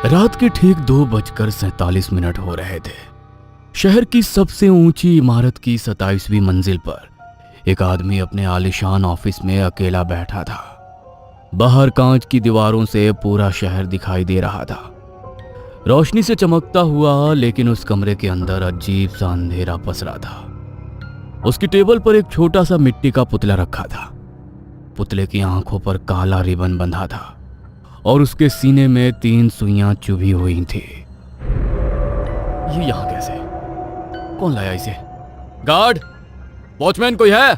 रात के ठीक 2:47 हो रहे थे। शहर की सबसे ऊंची इमारत की 27वीं मंजिल पर एक आदमी अपने आलीशान ऑफिस में अकेला बैठा था। बाहर कांच की दीवारों से पूरा शहर दिखाई दे रहा था, रोशनी से चमकता हुआ, लेकिन उस कमरे के अंदर अजीब सा अंधेरा पसरा था। उसकी टेबल पर एक छोटा सा मिट्टी का पुतला रखा था। पुतले की आंखों पर काला रिबन बंधा था और उसके सीने में 3 सुइयां चुभी हुई थी। ये यहां कैसे? कौन लाया इसे? गार्ड, वॉचमैन कोई है?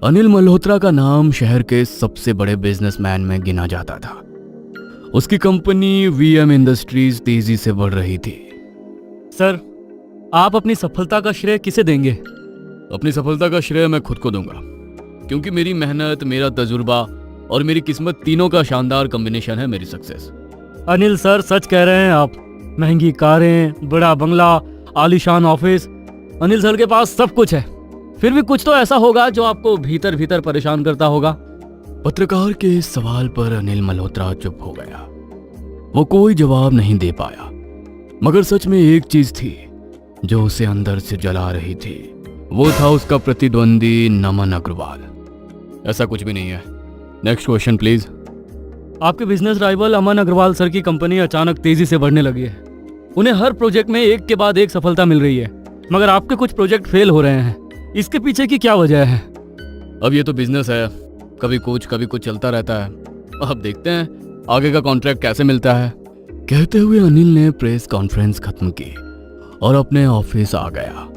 अनिल मल्होत्रा का नाम शहर के सबसे बड़े बिजनेसमैन में गिना जाता था। उसकी कंपनी वीएम इंडस्ट्रीज तेजी से बढ़ रही थी। सर, आप अपनी सफलता का श्रेय किसे देंगे? अपनी सफलता का श्रेय मैं खुद को दूंगा, क्योंकि मेरी मेहनत, मेरा तजुर्बा और मेरी किस्मत तीनों का शानदार कॉम्बिनेशन है मेरी सक्सेस। अनिल सर, सच कह रहे हैं आप। महंगी कारें, बड़ा बंगला, आलीशान ऑफिस, अनिल सर के पास सब कुछ है। फिर भी कुछ तो ऐसा होगा जो आपको भीतर भीतर परेशान करता होगा। पत्रकार के इस सवाल पर अनिल मल्होत्रा चुप हो गया। वो कोई जवाब नहीं दे पाया, मगर सच में एक चीज थी जो उसे अंदर से जला रही थी। वो था उसका प्रतिद्वंदी नमन अग्रवाल। ऐसा कुछ भी नहीं है। Next question please. आपके बिजनेस राइवल अमन अग्रवाल सर की कंपनी अचानक तेजी से बढ़ने लगी है। उन्हें हर प्रोजेक्ट में एक के बाद एक सफलता मिल रही है, मगर आपके कुछ प्रोजेक्ट फेल हो रहे हैं। इसके पीछे की क्या वजह है? अब ये तो बिजनेस है, कभी कुछ चलता रहता है। अब देखते हैं आगे का कॉन्ट्रैक्ट कैसे मिलता है। कहते हुए अनिल ने प्रेस कॉन्फ्रेंस खत्म की और अपने ऑफिस आ गया।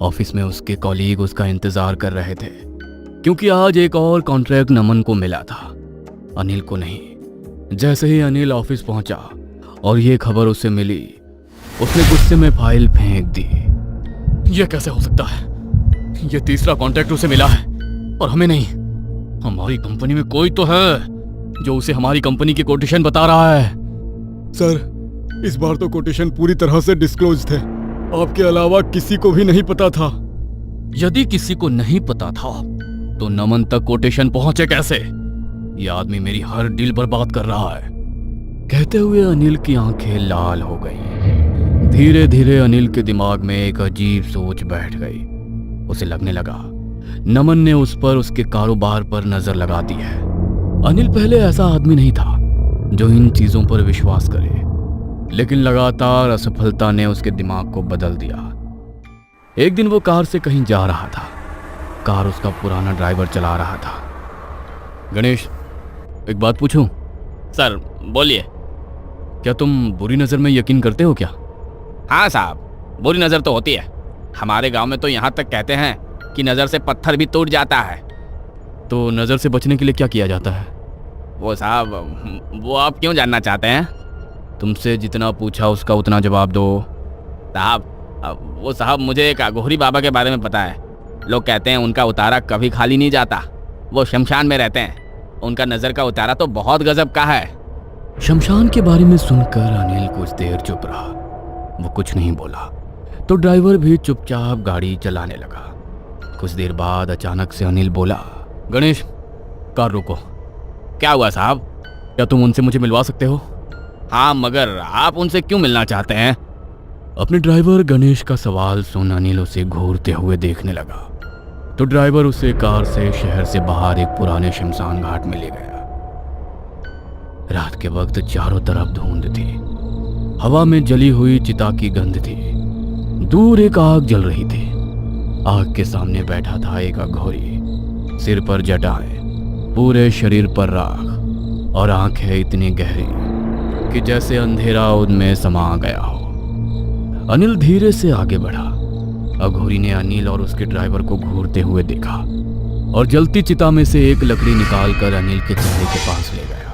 ऑफिस में उसके कॉलीग उसका इंतजार कर रहे थे, क्योंकि आज एक और कॉन्ट्रैक्ट नमन को मिला था, अनिल को नहीं। जैसे ही अनिल ऑफिस पहुंचा और ये खबर उसे मिली, उसने गुस्से में फाइल फेंक दी। यह कैसे हो सकता है? यह तीसरा कॉन्ट्रैक्ट उसे मिला है और हमें नहीं। हमारी कंपनी में कोई तो है जो उसे हमारी कंपनी की कोटेशन बता रहा है। सर, इस बार तो कोटेशन पूरी तरह से डिस्क्लोज थे। आपके अलावा किसी को भी नहीं पता था। यदि किसी को नहीं पता था तो नमन तक कोटेशन पहुंचे कैसे? ये आदमी मेरी हर डील बर्बाद कर रहा है। कहते हुए अनिल की आंखें लाल हो गईं। धीरे धीरे अनिल के दिमाग में एक अजीब सोच बैठ गई। उसे लगने लगा नमन ने उस पर, उसके कारोबार पर नजर लगा दी है। अनिल पहले ऐसा आदमी नहीं था जो इन चीजों पर विश्वास करे, लेकिन लगातार असफलता ने उसके दिमाग को बदल दिया। एक दिन वो कार से कहीं जा रहा था। कार उसका पुराना ड्राइवर चला रहा था। गणेश, एक बात पूछूं? सर बोलिए। क्या तुम बुरी नजर में यकीन करते हो क्या? हाँ साहब, बुरी नज़र तो होती है। हमारे गांव में तो यहाँ तक कहते हैं कि नज़र से पत्थर भी टूट जाता है। तो नजर से बचने के लिए क्या किया जाता है? वो साहब, वो आप क्यों जानना चाहते हैं? तुमसे जितना पूछा उसका उतना जवाब दो। वो साहब, मुझे एक अघोरी बाबा के बारे में पता है। लोग कहते हैं उनका उतारा कभी खाली नहीं जाता। वो शमशान में रहते हैं। उनका नज़र का उतारा तो बहुत गजब का है। शमशान के बारे में सुनकर अनिल कुछ देर चुप रहा। वो कुछ नहीं बोला तो ड्राइवर भी चुपचाप गाड़ी चलाने लगा। कुछ देर बाद अचानक से अनिल बोला, गणेश, कार रोको। क्या हुआ साहब? क्या तुम उनसे मुझे मिलवा सकते हो? हाँ, मगर आप उनसे क्यों मिलना चाहते हैं? अपने ड्राइवर गणेश का सवाल सुन अनिल उसे घूरते हुए देखने लगा तो ड्राइवर उसे कार से शहर से बाहर एक पुराने शमशान घाट में ले गया। रात के वक्त चारों तरफ धुंध थी। हवा में जली हुई चिता की गंध थी। दूर एक आग जल रही थी। आग के सामने बैठा था एक अघोरी, सिर पर जटाएं, पूरे शरीर पर राख और आंखें इतनी गहरी कि जैसे अंधेरा उनमें समा गया हो। अनिल धीरे से आगे बढ़ा। अघोरी ने अनिल और उसके ड्राइवर को घूरते हुए देखा और जलती चिता में से एक लकड़ी निकालकर अनिल के चेहरे के पास ले गया।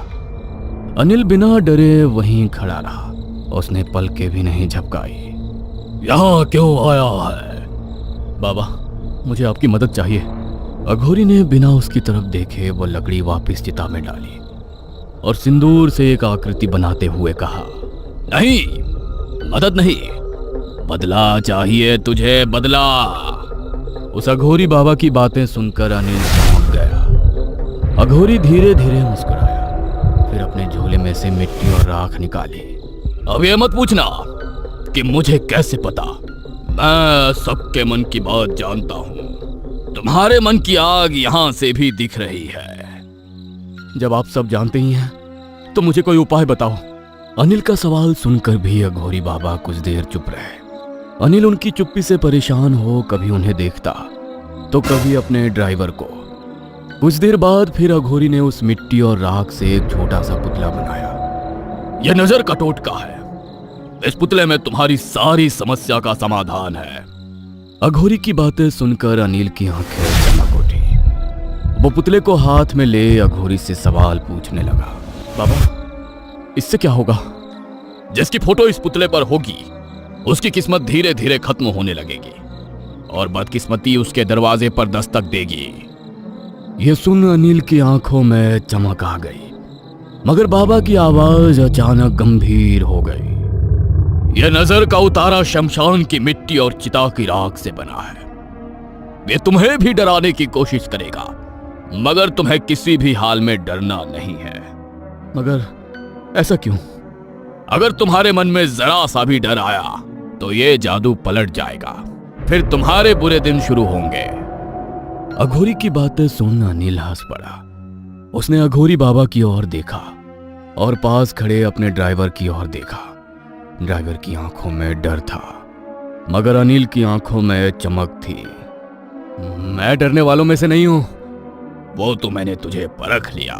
अनिल बिना डरे वहीं खड़ा रहा। उसने पलकें भी नहीं झपकाई। यहाँ क्यों आया है? बाबा, मुझे आपकी मदद चाहिए। अघोरी ने बिना उसकी तरफ देखे वो लकड़ी वापस चिता में डाली और सिंदूर से एक आकृति बनाते हुए कहा, नहीं, मदद नहीं, बदला चाहिए तुझे, बदला। उस अघोरी बाबा की बातें सुनकर अनिल चौंक गया। अघोरी धीरे धीरे मुस्कुराया, फिर अपने झोले में से मिट्टी और राख निकाली। अब ये मत पूछना कि मुझे कैसे पता, मैं सबके मन की बात जानता हूं। तुम्हारे मन की आग यहां से भी दिख रही है। जब आप सब जानते ही हैं तो मुझे कोई उपाय बताओ। अनिल का सवाल सुनकर भी अघोरी बाबा कुछ देर चुप रहे। अनिल उनकी चुप्पी से परेशान हो कभी उन्हें देखता तो कभी अपने ड्राइवर को। कुछ देर बाद फिर अघोरी ने उस मिट्टी और राख से एक छोटा सा पुतला बनाया। यह नजर का टोटका है, इस पुतले में तुम्हारी सारी समस्या का समाधान है। अघोरी की बातें सुनकर अनिल की आंखें चमक उठी। वो पुतले को हाथ में ले अघोरी से सवाल पूछने लगा। बाबा, इससे क्या होगा? जिसकी फोटो इस पुतले पर होगी उसकी किस्मत धीरे धीरे खत्म होने लगेगी और बदकिस्मती उसके दरवाजे पर दस्तक देगी। यह सुन अनिल की आंखों में चमक आ गई, मगर बाबा की आवाज अचानक गंभीर हो गई। यह नजर का उतारा शमशान की मिट्टी और चिता की राख से बना है। वे तुम्हें भी डराने की कोशिश करेगा, मगर तुम्हें किसी भी हाल में डरना नहीं है। मगर ऐसा क्यों? अगर तुम्हारे मन में जरा सा भी डर आया तो ये जादू पलट जाएगा, फिर तुम्हारे बुरे दिन शुरू होंगे। अघोरी की बातें सुन अनिल हंस पड़ा। उसने अघोरी बाबा की ओर देखा और पास खड़े अपने ड्राइवर की ओर देखा। ड्राइवर की आंखों में डर था, मगर अनिल की आंखों में चमक थी। मैं डरने वालों में से नहीं हूं, वो तो मैंने तुझे परख लिया।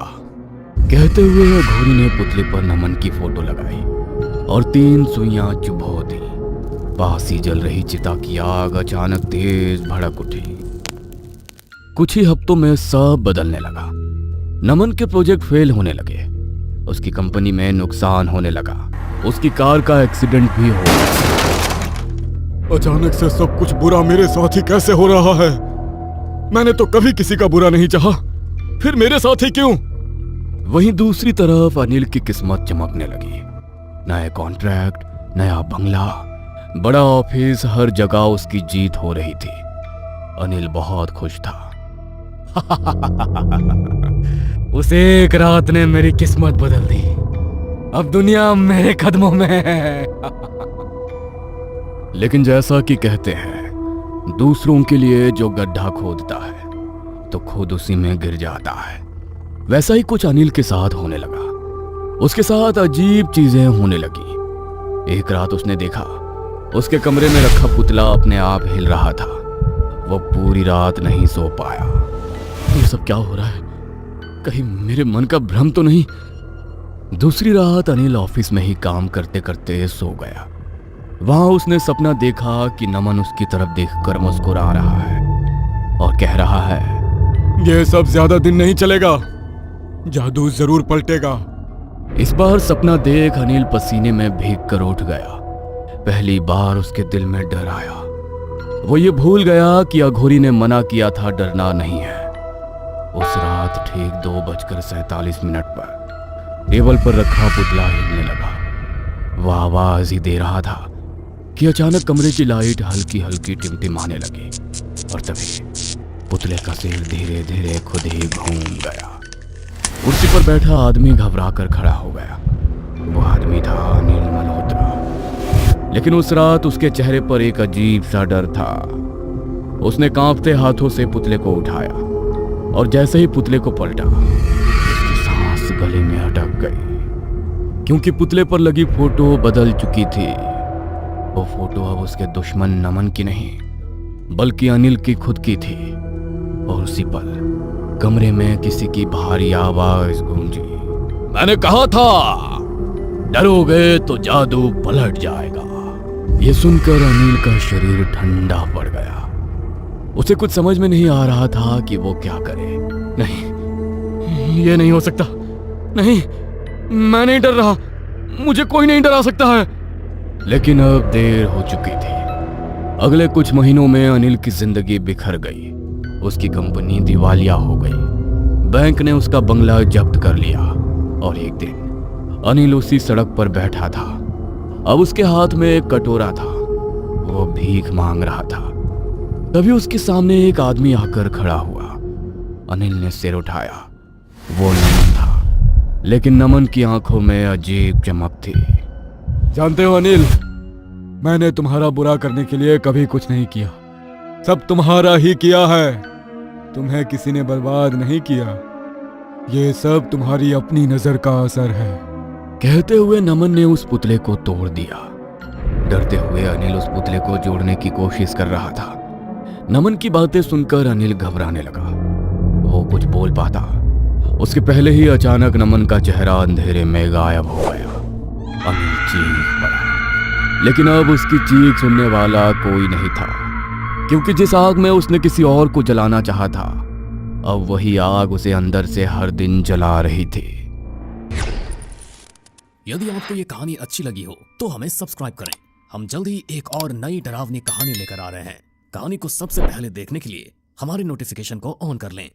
कहते हुए अघोरी ने पुतले पर नमन की फोटो लगाई और 3 सुइयां चुभो दी। पास ही जल रही चिता की आग अचानक तेज भड़क उठी। कुछ ही हफ्तों में सब बदलने लगा। नमन के प्रोजेक्ट फेल होने लगे, उसकी कंपनी में नुकसान होने लगा, उसकी कार का एक्सीडेंट भी हो गया। अचानक से सब कुछ बुरा मेरे साथ ही कैसे हो रहा है? मैंने तो कभी किसी का बुरा नहीं चाहा, फिर मेरे साथ ही क्यों? वहीं दूसरी तरफ अनिल की किस्मत चमकने लगी। नए कॉन्ट्रैक्ट, नया बंगला, बड़ा ऑफिस, हर जगह उसकी जीत हो रही थी। अनिल बहुत खुश था। उस एक रात ने मेरी किस्मत बदल दी। अब दुनिया मेरे कदमों में है। लेकिन जैसा कि कहते हैं, दूसरों के लिए जो गड्ढा खोदता है तो खुद उसी में गिर जाता है, वैसा ही कुछ अनिल के साथ होने लगा। उसके साथ अजीब चीजें होने लगी। एक रात उसने देखा उसके कमरे में रखा पुतला अपने आप हिल रहा था। वो पूरी रात नहीं सो पाया। ये सब क्या हो रहा है? कहीं मेरे मन का भ्रम तो नहीं? दूसरी रात अनिल ऑफिस में ही काम करते करते सो गया। वहां उसने सपना देखा कि नमन उसकी तरफ देखकर मुस्कुरा रहा है और कह रहा है, ये सब ज्यादा दिन नहीं चलेगा, जादू जरूर पलटेगा। इस बार सपना देख अनिल पसीने में भीग कर उठ गया। पहली बार उसके दिल में डर आया। वो ये भूल गया कि अघोरी ने मना किया था डरना नहीं है। उस रात ठीक 2:47 पर टेबल पर रखा पुतला हिलने लगा। वह आवाज ही दे रहा था कि अचानक कमरे की लाइट हल्की हल्की टिमटिमाने लगी और तभी पुतले का सिर धीरे धीरे खुद ही घूम गया। कुर्सी पर बैठा आदमी घबरा कर खड़ा हो गया। वो आदमी था अनिल मल्होत्रा। लेकिन उस रात उसके चेहरे पर एक अजीब सा डर था। उसने कांपते हाथों से पुतले को उठाया और जैसे ही पुतले को पलटा, उसकी सांस गले में अटक गई, क्योंकि पुतले पर लगी फोटो बदल चुकी थी। वो फोटो अब उसके दुश्मन नमन की नहीं, बल्कि अनिल की खुद की थी। और उसी पल कमरे में किसी की भारी आवाज गूंजी, मैंने कहा था डरोगे तो जादू पलट जाएगा। ये सुनकर अनिल का शरीर ठंडा पड़ गया। उसे कुछ समझ में नहीं आ रहा था कि वो क्या करे। नहीं, ये नहीं हो सकता। नहीं, मैं नहीं डर रहा। मुझे कोई नहीं डरा सकता है। लेकिन अब देर हो चुकी थी। अगले कुछ महीनों में अनिल की जिंदगी बिखर गई। उसकी कंपनी दिवालिया हो गई। बैंक ने उसका बंगला जब्त कर लिया और एक दिन अनिल उसी सड़क पर बैठा था। अब उसके हाथ में एक कटोरा था। वो भीख मांग रहा था। तभी उसके सामने एक आदमी आकर खड़ा हुआ। अनिल ने सिर उठाया। वो नमन था। लेकिन नमन की आंखों में अजीब चमक थी। जानते हो अनिल, मैंने तुम्हारा बुरा करने के लिए कभी कुछ नहीं किया। सब तुम्हारा ही किया है। तुम्हें किसी ने बर्बाद नहीं किया। ये सब तुम्हारी अपनी नजर का असर है। कहते हुए नमन ने उस पुतले को तोड़ दिया। डरते हुए अनिल उस पुतले को जोड़ने की कोशिश कर रहा था। नमन की बातें सुनकर अनिल घबराने लगा। वो कुछ बोल पाता उसके पहले ही अचानक नमन का चेहरा अंधेरे में गायब हो गया। अनिल चीख पड़ा, लेकिन अब उसकी चीख सुनने वाला कोई नहीं था, क्योंकि जिस आग में उसने किसी और को जलाना चाहा था, अब वही आग उसे अंदर से हर दिन जला रही थी। यदि आपको ये कहानी अच्छी लगी हो तो हमें सब्सक्राइब करें। हम जल्द ही एक और नई डरावनी कहानी लेकर आ रहे हैं। कहानी को सबसे पहले देखने के लिए हमारे नोटिफिकेशन को ऑन कर लें।